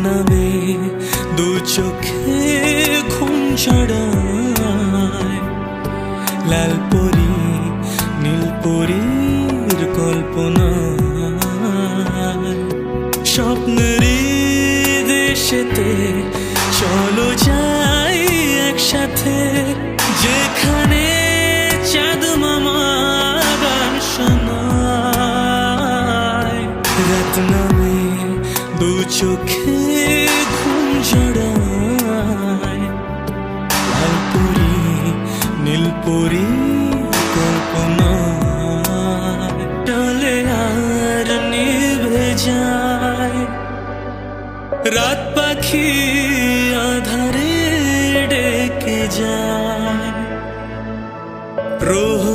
নামে দু চোখে ঘুম ছড়ায়, লাল পরি নীল পরীর কল্পনা, স্বপ্নের দেশেতে চলো যাই একসাথে, যেখানে চাঁদ মামা গান শোনায়। রাত নামে দু চোখে ঘুম জড়ায়, লাল পরি নীল পরি কল্পনা, টলে আর নিভে যায়। রাত পাখি আধারে ডেকে যায়, প্রহর